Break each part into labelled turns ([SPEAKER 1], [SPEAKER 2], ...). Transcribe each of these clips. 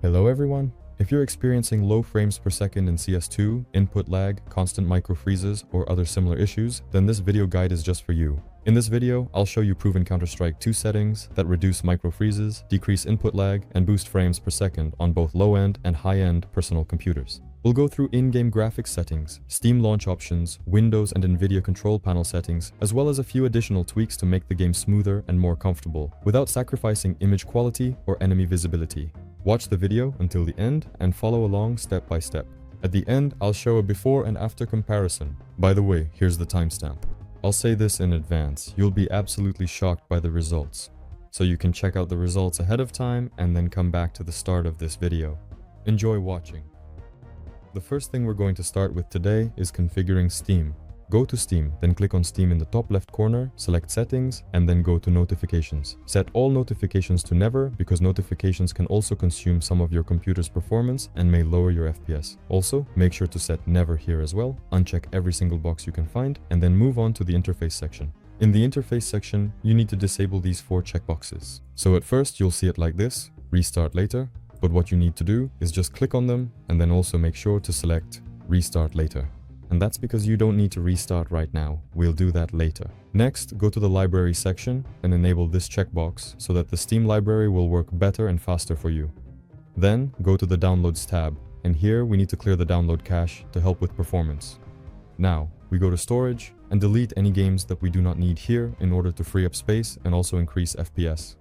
[SPEAKER 1] Hello everyone! If you're experiencing low frames per second in CS2, input lag, constant micro freezes, or other similar issues, then this video guide is just for you. In this video, I'll show you proven Counter-Strike 2 settings that reduce micro freezes, decrease input lag, and boost frames per second on both low-end and high-end personal computers. We'll go through in-game graphics settings, Steam launch options, Windows and NVIDIA Control Panel settings, as well as a few additional tweaks to make the game smoother and more comfortable, without sacrificing image quality or enemy visibility. Watch the video until the end and follow along step by step. At the end, I'll show a before and after comparison. By the way, here's the timestamp. I'll say this in advance, you'll be absolutely shocked by the results. So you can check out the results ahead of time and then come back to the start of this video. Enjoy watching. The first thing we're going to start with today is configuring Steam. Go to Steam, then click on Steam in the top left corner, select Settings, and then go to Notifications. Set all notifications to Never, because notifications can also consume some of your computer's performance and may lower your FPS. Also, make sure to set Never here as well, uncheck every single box you can find, and then move on to the Interface section. In the Interface section, you need to disable these 4 checkboxes. So at first, you'll see it like this, Restart Later, but what you need to do is just click on them, and then also make sure to select Restart Later. And that's because you don't need to restart right now, we'll do that later. Next, go to the library section and enable this checkbox so that the Steam library will work better and faster for you. Then, go to the Downloads tab, and here we need to clear the download cache to help with performance. Now, we go to Storage and delete any games that we do not need here in order to free up space and also increase FPS.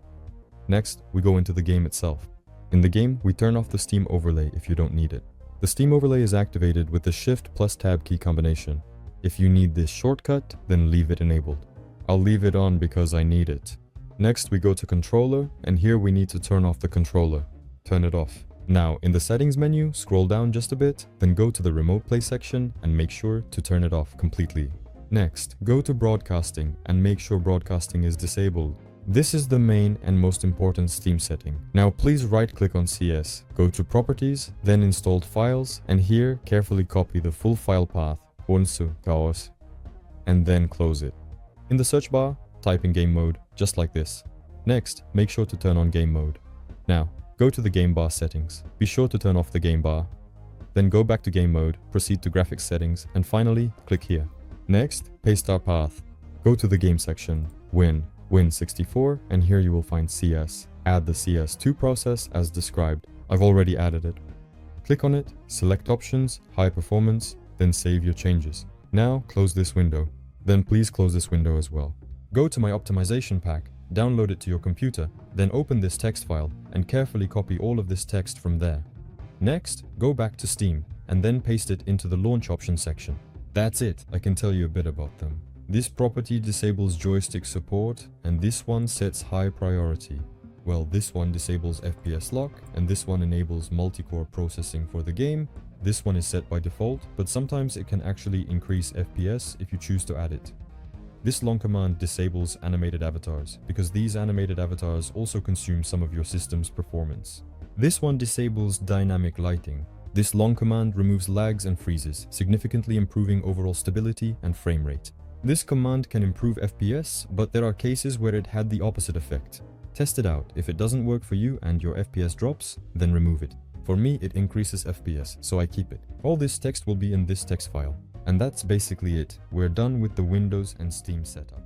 [SPEAKER 1] Next, we go into the game itself. In the game, we turn off the Steam overlay if you don't need it. The Steam overlay is activated with the Shift plus Tab key combination. If you need this shortcut, then leave it enabled. I'll leave it on because I need it. Next, we go to Controller, and here we need to turn off the controller. Turn it off. Now, in the Settings menu, scroll down just a bit, then go to the Remote Play section and make sure to turn it off completely. Next, go to Broadcasting and make sure Broadcasting is disabled. This is the main and most important Steam setting. Now please right-click on CS, go to Properties, then Installed Files, and here carefully copy the full file path, shogoz, and then close it. In the search bar, type in Game Mode, just like this. Next, make sure to turn on Game Mode. Now, go to the Game Bar settings. Be sure to turn off the Game Bar. Then go back to Game Mode, proceed to Graphics Settings, and finally, click here. Next, paste our path. Go to the Game section, Win64, and here you will find CS. Add the CS2 process as described. I've already added it. Click on it, select Options, High Performance, then save your changes. Now close this window. Then please close this window as well. Go to my Optimization Pack, download it to your computer, then open this text file and carefully copy all of this text from there. Next, go back to Steam and then paste it into the Launch Options section. That's it, I can tell you a bit about them. This property disables joystick support, and this one sets high priority. Well, this one disables FPS lock, and this one enables multi-core processing for the game. This one is set by default, but sometimes it can actually increase FPS if you choose to add it. This long command disables animated avatars, because these animated avatars also consume some of your system's performance. This one disables dynamic lighting. This long command removes lags and freezes, significantly improving overall stability and frame rate. This command can improve FPS, but there are cases where it had the opposite effect. Test it out. If it doesn't work for you and your FPS drops, then remove it. For me, it increases FPS, so I keep it. All this text will be in this text file. And that's basically it. We're done with the Windows and Steam setup.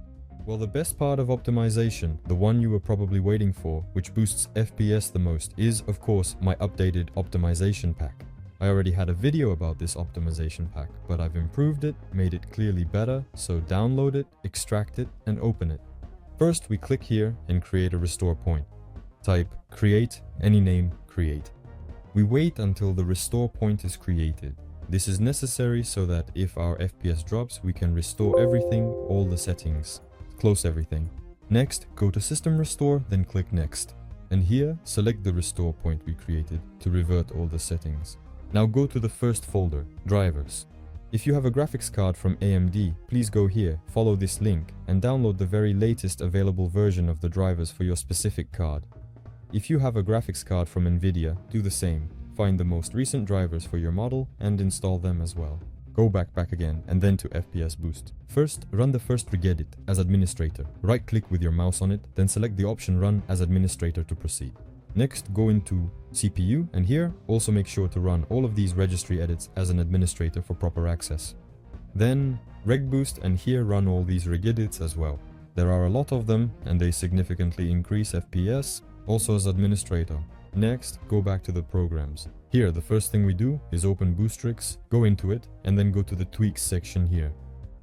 [SPEAKER 1] Well, the best part of optimization, the one you were probably waiting for, which boosts FPS the most, is, of course, my updated Optimization Pack. I already had a video about this optimization pack, but I've improved it, made it clearly better, so download it, extract it, and open it. First, we click here and create a restore point. Type create, any name, create. We wait until the restore point is created. This is necessary so that if our FPS drops, we can restore everything, all the settings, close everything. Next, go to System Restore, then click Next. And here, select the restore point we created to revert all the settings. Now go to the first folder, Drivers. If you have a graphics card from AMD, please go here, follow this link, and download the very latest available version of the drivers for your specific card. If you have a graphics card from NVIDIA, do the same. Find the most recent drivers for your model and install them as well. Go back again, and then to fpsboost. First, run the first regedit as administrator. Right-click with your mouse on it, then select the option Run as administrator to proceed. Next, go into CPU, and here also make sure to run all of these registry edits as an administrator for proper access. Then reg boost, and here run all these rig edits as well. There are a lot of them and they significantly increase FPS, also as administrator. Next, go back to the programs. Here, the first thing we do is open Boostrix, go into it, and then go to the tweaks section here.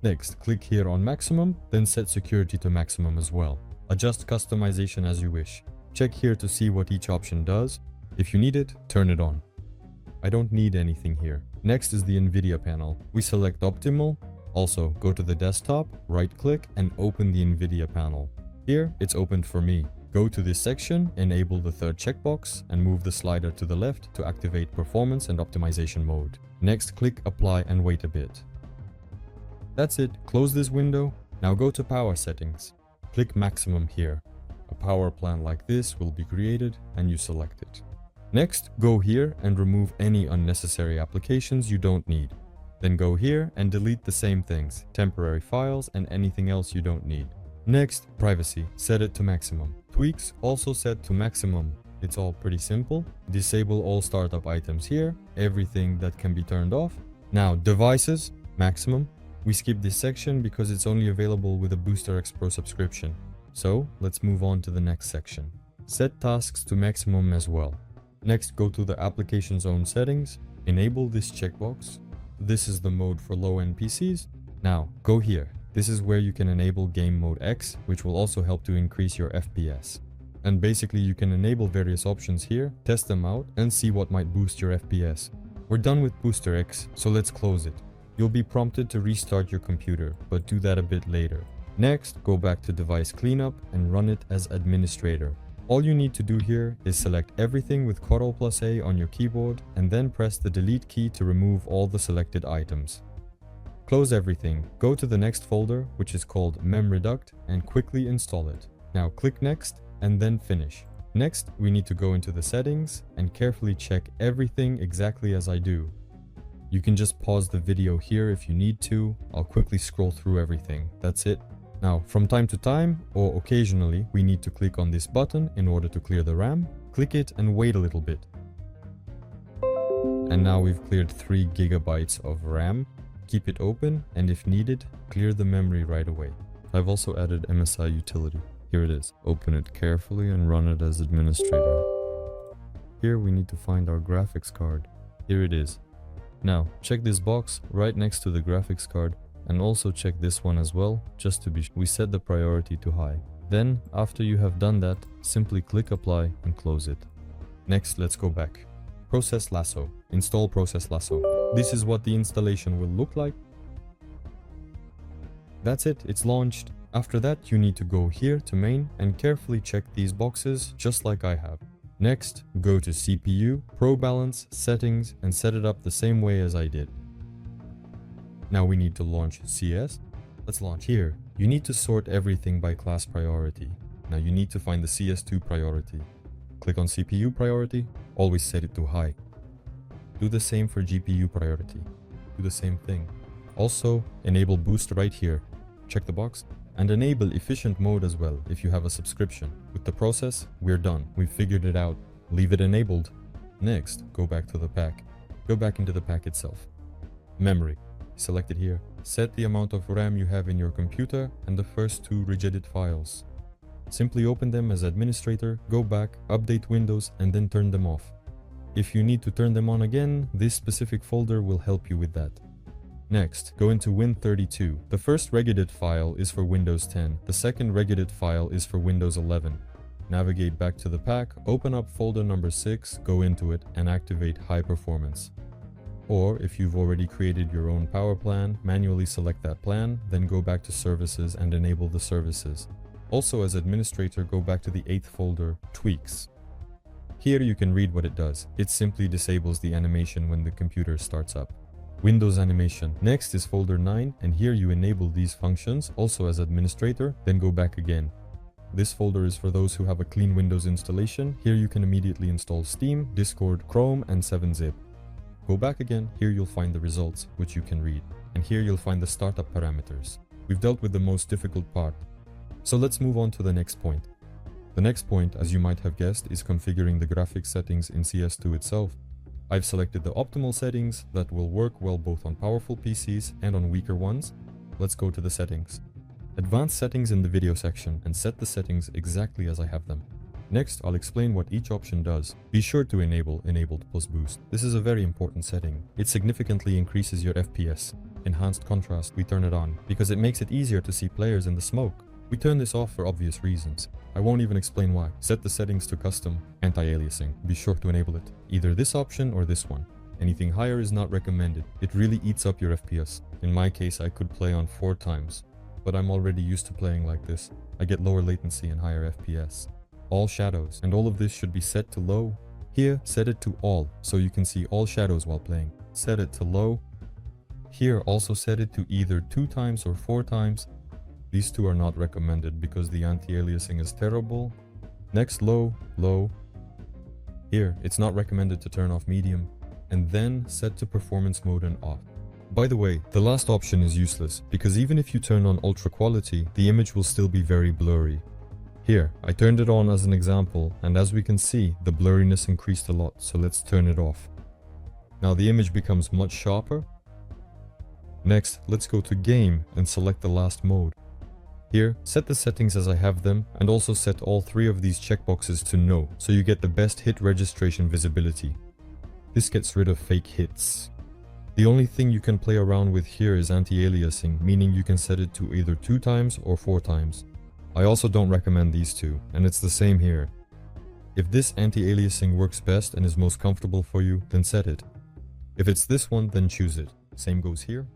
[SPEAKER 1] Next, click here on maximum, then set security to maximum as well. Adjust customization as you wish. Check here to see what each option does. If you need it, turn it on. I don't need anything here. Next is the NVIDIA panel. We select optimal. Also, go to the desktop, right click, and open the NVIDIA panel. Here, it's opened for me. Go to this section, enable the third checkbox, and move the slider to the left to activate performance and optimization mode. Next, click apply and wait a bit. That's it. Close this window. Now go to power settings. Click maximum here. A power plan like this will be created and you select it. Next, go here and remove any unnecessary applications you don't need. Then go here and delete the same things, temporary files and anything else you don't need. Next, privacy, set it to maximum. Tweaks, also set to maximum. It's all pretty simple. Disable all startup items here, everything that can be turned off. Now, devices, maximum. We skip this section because it's only available with a Booster X Pro subscription. So, let's move on to the next section. Set tasks to maximum as well. Next, go to the application zone settings, enable this checkbox. This is the mode for low-end PCs. Now, go here. This is where you can enable game mode X, which will also help to increase your FPS. And basically you can enable various options here, test them out, and see what might boost your FPS. We're done with Booster X, so let's close it. You'll be prompted to restart your computer, but do that a bit later. Next, go back to device cleanup and run it as administrator. All you need to do here is select everything with Ctrl+A on your keyboard and then press the delete key to remove all the selected items. Close everything, go to the next folder, which is called memreduct, and quickly install it. Now click next and then finish. Next, we need to go into the settings and carefully check everything exactly as I do. You can just pause the video here if you need to. I'll quickly scroll through everything. That's it. Now, from time to time, or occasionally, we need to click on this button in order to clear the RAM. Click it and wait a little bit. And now we've cleared 3 GB of RAM. Keep it open, and if needed, clear the memory right away. I've also added MSI utility. Here it is. Open it carefully and run it as administrator. Here we need to find our graphics card. Here it is. Now, check this box right next to the graphics card, and also check this one as well, just to be sure. We set the priority to high. Then, after you have done that, simply click apply and close it. Next, let's go back. Process Lasso. Install Process Lasso. This is what the installation will look like. That's it, it's launched. After that, you need to go here to main and carefully check these boxes just like I have. Next, go to CPU, Pro Balance, Settings, and set it up the same way as I did. Now we need to launch CS. Let's launch here. You need to sort everything by class priority. Now you need to find the CS2 priority. Click on CPU priority, always set it to high. Do the same for GPU priority. Do the same thing. Also, enable boost right here. Check the box. And enable efficient mode as well if you have a subscription. With the process, we're done. We've figured it out. Leave it enabled. Next, go back to the pack. Go back into the pack itself. Memory. Select it here. Set the amount of RAM you have in your computer and the first 2 rigedit files. Simply open them as administrator, go back, update Windows, and then turn them off. If you need to turn them on again, this specific folder will help you with that. Next, go into Win32. The first regedit file is for Windows 10. The second regedit file is for Windows 11. Navigate back to the pack, open up folder number 6, go into it, and activate High Performance. Or, if you've already created your own power plan, manually select that plan, then go back to Services and enable the services. Also, as administrator, go back to the 8th folder, Tweaks. Here you can read what it does. It simply disables the animation when the computer starts up. Windows animation. Next is folder 9, and here you enable these functions, also as administrator, then go back again. This folder is for those who have a clean Windows installation. Here you can immediately install Steam, Discord, Chrome, and 7-zip. Go back again, here you'll find the results, which you can read. And here you'll find the startup parameters. We've dealt with the most difficult part. So let's move on to the next point. The next point, as you might have guessed, is configuring the graphics settings in CS2 itself. I've selected the optimal settings that will work well both on powerful PCs and on weaker ones. Let's go to the settings. Advanced settings in the video section and set the settings exactly as I have them. Next, I'll explain what each option does. Be sure to enable Enabled Plus Boost. This is a very important setting. It significantly increases your FPS. Enhanced Contrast, we turn it on because it makes it easier to see players in the smoke. We turn this off for obvious reasons. I won't even explain why. Set the settings to Custom, Anti-aliasing. Be sure to enable it. Either this option or this one. Anything higher is not recommended. It really eats up your FPS. In my case, I could play on 4 times, but I'm already used to playing like this. I get lower latency and higher FPS. All shadows, and all of this should be set to low. Here, set it to all, so you can see all shadows while playing. Set it to low. Here, also set it to either 2 times or 4 times. These two are not recommended because the anti-aliasing is terrible. Next, low, low. Here, it's not recommended to turn off medium. And then set to performance mode and off. By the way, the last option is useless because even if you turn on ultra quality, the image will still be very blurry. Here, I turned it on as an example, and as we can see, the blurriness increased a lot, so let's turn it off. Now the image becomes much sharper. Next, let's go to Game and select the last mode. Here, set the settings as I have them, and also set all 3 of these checkboxes to No, so you get the best hit registration visibility. This gets rid of fake hits. The only thing you can play around with here is anti-aliasing, meaning you can set it to either 2 times or 4 times. I also don't recommend these two, and it's the same here. If this anti-aliasing works best and is most comfortable for you, then set it. If it's this one, then choose it. Same goes here.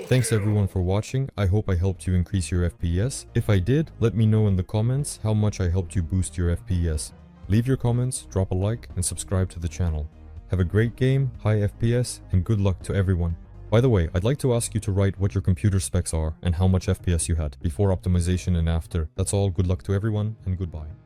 [SPEAKER 1] Thanks everyone for watching. I hope I helped you increase your FPS. If I did, let me know in the comments how much I helped you boost your FPS. Leave your comments, drop a like, and subscribe to the channel. Have a great game, high FPS, and good luck to everyone. By the way, I'd like to ask you to write what your computer specs are and how much FPS you had, before optimization and after. That's all, good luck to everyone, and goodbye.